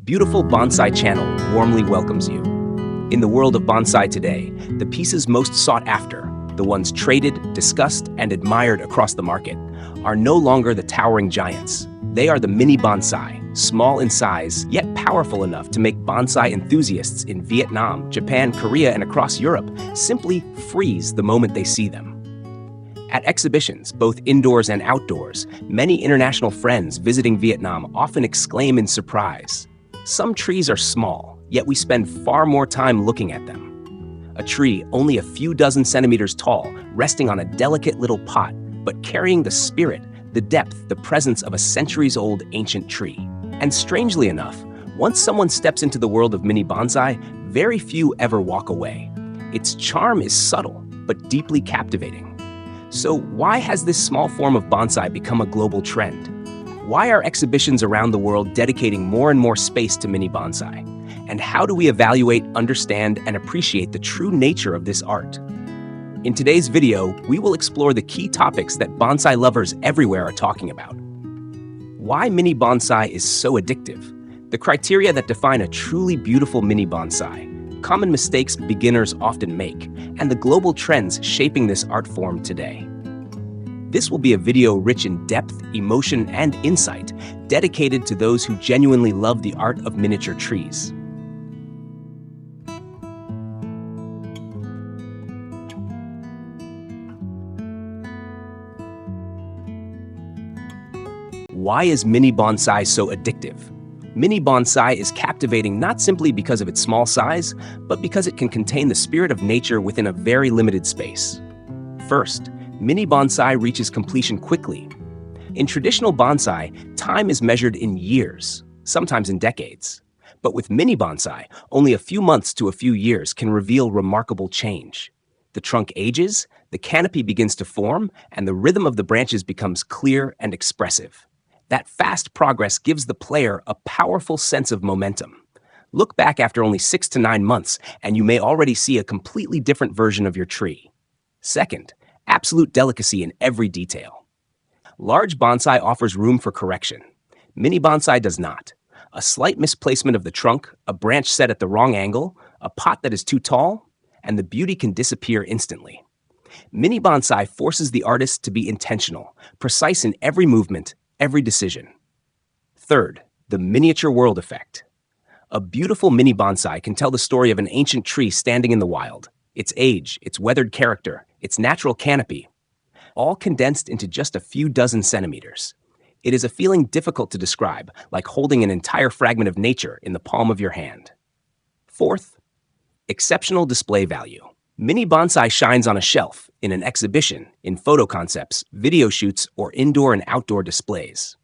Beautiful Bonsai Channel warmly welcomes you. In the world of bonsai today, the pieces most sought after, the ones traded, discussed, and admired across the market, are no longer the towering giants. They are the mini bonsai, small in size, yet powerful enough to make bonsai enthusiasts in Vietnam, Japan, Korea, and across Europe simply freeze the moment they see them. At exhibitions, both indoors and outdoors, many international friends visiting Vietnam often exclaim in surprise, "Some trees are small, yet we spend far more time looking at them." A tree only a few dozen centimeters tall, resting on a delicate little pot, but carrying the spirit, the depth, the presence of a centuries-old ancient tree. And strangely enough, once someone steps into the world of mini bonsai, very few ever walk away. Its charm is subtle, but deeply captivating. So why has this small form of bonsai become a global trend? Why are exhibitions around the world dedicating more and more space to mini bonsai? And how do we evaluate, understand, and appreciate the true nature of this art? In today's video, we will explore the key topics that bonsai lovers everywhere are talking about. Why mini bonsai is so addictive, the criteria that define a truly beautiful mini bonsai, common mistakes beginners often make, and the global trends shaping this art form today. This will be a video rich in depth, emotion, and insight, dedicated to those who genuinely love the art of miniature trees. Why is mini bonsai so addictive? Mini bonsai is captivating not simply because of its small size, but because it can contain the spirit of nature within a very limited space. First, mini bonsai reaches completion quickly. In traditional bonsai, time is measured in years, sometimes in decades. But with mini bonsai, only a few months to a few years can reveal remarkable change. The trunk ages, the canopy begins to form, and the rhythm of the branches becomes clear and expressive. That fast progress gives the player a powerful sense of momentum. Look back after only 6 to 9 months, and you may already see a completely different version of your tree. Second, absolute delicacy in every detail. Large bonsai offers room for correction. Mini bonsai does not. A slight misplacement of the trunk, a branch set at the wrong angle, a pot that is too tall, and the beauty can disappear instantly. Mini bonsai forces the artist to be intentional, precise in every movement, every decision. Third, the miniature world effect. A beautiful mini bonsai can tell the story of an ancient tree standing in the wild, its age, its weathered character, its natural canopy, all condensed into just a few dozen centimeters. It is a feeling difficult to describe, like holding an entire fragment of nature in the palm of your hand. Fourth, exceptional display value. Mini bonsai shines on a shelf, in an exhibition, in photo concepts, video shoots, or indoor and outdoor displays.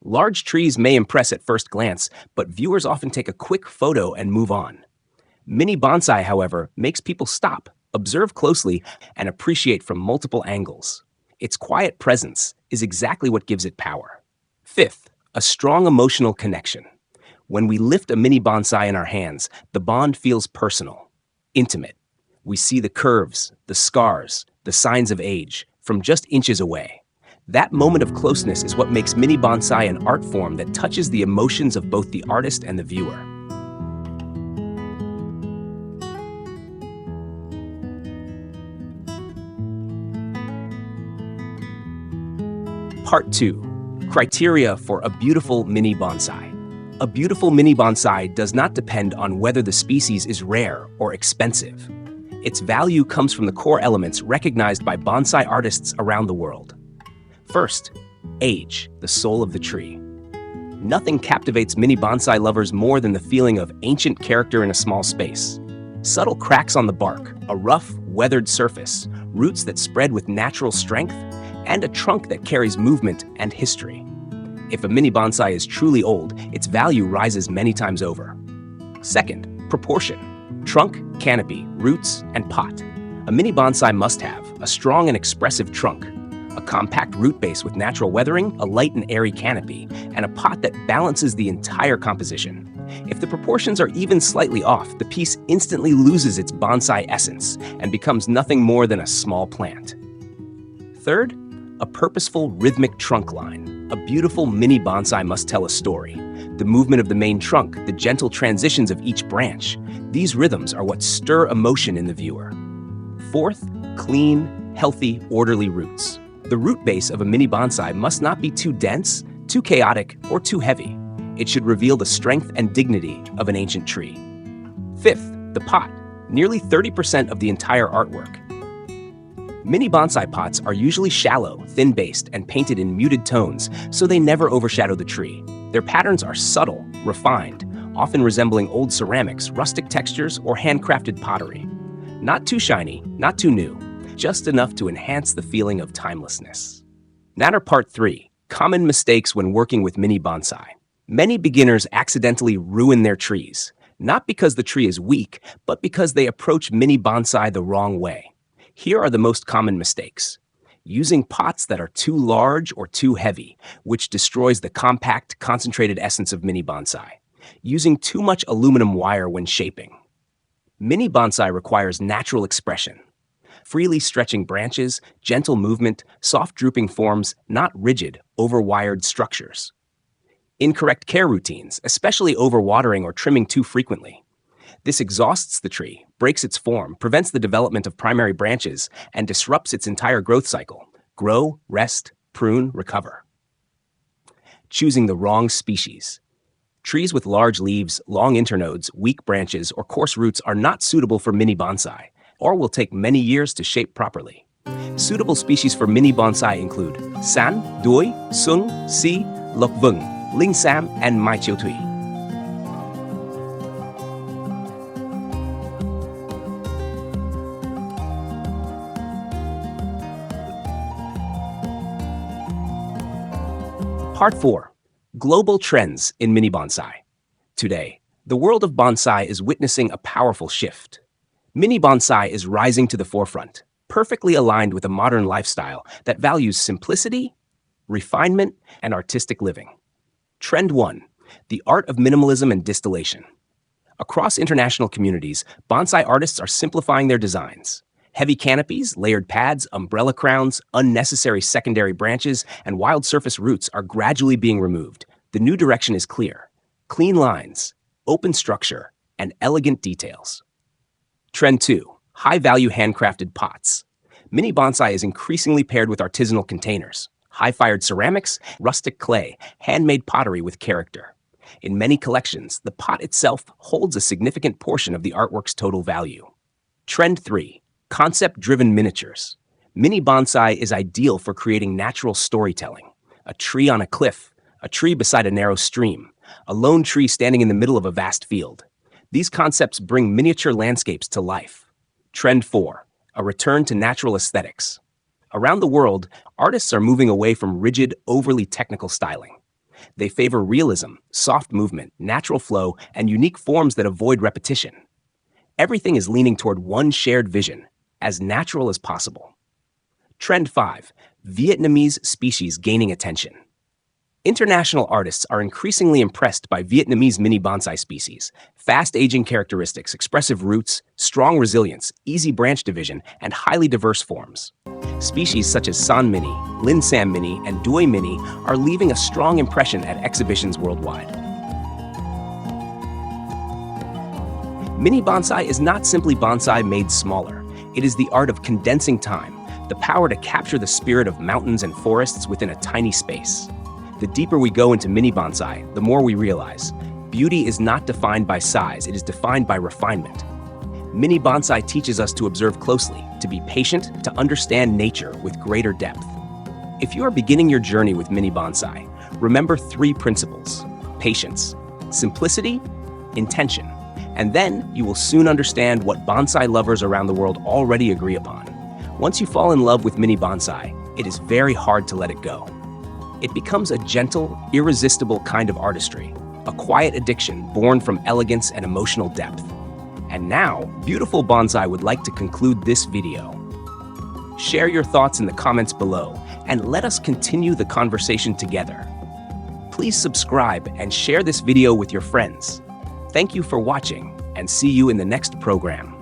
Large trees may impress at first glance, but viewers often take a quick photo and move on. Mini bonsai, however, makes people stop, observe closely, and appreciate from multiple angles. Its quiet presence is exactly what gives it power. Fifth, a strong emotional connection. When we lift a mini bonsai in our hands, the bond feels personal, intimate. We see the curves, the scars, the signs of age, from just inches away. That moment of closeness is what makes mini bonsai an art form that touches the emotions of both the artist and the viewer. Part 2. Criteria for a beautiful mini bonsai. A beautiful mini bonsai does not depend on whether the species is rare or expensive. Its value comes from the core elements recognized by bonsai artists around the world. First, age, the soul of the tree. Nothing captivates mini bonsai lovers more than the feeling of ancient character in a small space. Subtle cracks on the bark, a rough, weathered surface, roots that spread with natural strength, and a trunk that carries movement and history. If a mini bonsai is truly old, its value rises many times over. Second, proportion. Trunk, canopy, roots, and pot. A mini bonsai must have a strong and expressive trunk, a compact root base with natural weathering, a light and airy canopy, and a pot that balances the entire composition. If the proportions are even slightly off, the piece instantly loses its bonsai essence and becomes nothing more than a small plant. Third, A purposeful, rhythmic trunk line. A beautiful mini bonsai must tell a story. The movement of the main trunk, the gentle transitions of each branch. These rhythms are what stir emotion in the viewer. Fourth, clean, healthy, orderly roots. The root base of a mini bonsai must not be too dense, too chaotic, or too heavy. It should reveal the strength and dignity of an ancient tree. Fifth, the pot. Nearly 30% of the entire artwork. Mini bonsai pots are usually shallow, thin-based, and painted in muted tones, so they never overshadow the tree. Their patterns are subtle, refined, often resembling old ceramics, rustic textures, or handcrafted pottery. Not too shiny, not too new, just enough to enhance the feeling of timelessness. Natter Part 3. Common mistakes when working with mini bonsai. Many beginners accidentally ruin their trees, not because the tree is weak, but because they approach mini bonsai the wrong way. Here are the most common mistakes. Using pots that are too large or too heavy, which destroys the compact, concentrated essence of mini bonsai. Using too much aluminum wire when shaping. Mini bonsai requires natural expression. Freely stretching branches, gentle movement, soft drooping forms, not rigid, overwired structures. Incorrect care routines, especially overwatering or trimming too frequently. This exhausts the tree, breaks its form, prevents the development of primary branches, and disrupts its entire growth cycle. Grow, rest, prune, recover. Choosing the wrong species. Trees with large leaves, long internodes, weak branches, or coarse roots are not suitable for mini bonsai, or will take many years to shape properly. Suitable species for mini bonsai include San, Dui, Sung, Si, Lok Vung, Ling Sam, and Mai Chiu Tui. Part 4. Global Trends in Mini Bonsai. Today, the world of bonsai is witnessing a powerful shift. Mini bonsai is rising to the forefront, perfectly aligned with a modern lifestyle that values simplicity, refinement, and artistic living. Trend 1. The art of minimalism and distillation. Across international communities, bonsai artists are simplifying their designs. Heavy canopies, layered pads, umbrella crowns, unnecessary secondary branches, and wild surface roots are gradually being removed. The new direction is clear. Clean lines, open structure, and elegant details. Trend 2. High-value handcrafted pots. Mini bonsai is increasingly paired with artisanal containers, high-fired ceramics, rustic clay, handmade pottery with character. In many collections, the pot itself holds a significant portion of the artwork's total value. Trend 3. Concept-driven miniatures. Mini bonsai is ideal for creating natural storytelling. A tree on a cliff, a tree beside a narrow stream, a lone tree standing in the middle of a vast field. These concepts bring miniature landscapes to life. Trend 4. A return to natural aesthetics. Around the world, artists are moving away from rigid, overly technical styling. They favor realism, soft movement, natural flow, and unique forms that avoid repetition. Everything is leaning toward one shared vision, as natural as possible. Trend 5. Vietnamese species gaining attention. International artists are increasingly impressed by Vietnamese mini bonsai species. Fast-aging characteristics, expressive roots, strong resilience, easy branch division, and highly diverse forms. Species such as San Mini, Lin Sam Mini, and Dui Mini are leaving a strong impression at exhibitions worldwide. Mini bonsai is not simply bonsai made smaller. It is the art of condensing time, the power to capture the spirit of mountains and forests within a tiny space. The deeper we go into mini bonsai, the more we realize beauty is not defined by size, it is defined by refinement. Mini bonsai teaches us to observe closely, to be patient, to understand nature with greater depth. If you are beginning your journey with mini bonsai, remember 3 principles: patience, simplicity, intention. And then you will soon understand what bonsai lovers around the world already agree upon. Once you fall in love with mini bonsai, it is very hard to let it go. It becomes a gentle, irresistible kind of artistry, a quiet addiction born from elegance and emotional depth. And now, Beautiful Bonsai would like to conclude this video. Share your thoughts in the comments below, and let us continue the conversation together. Please subscribe and share this video with your friends. Thank you for watching, and see you in the next program.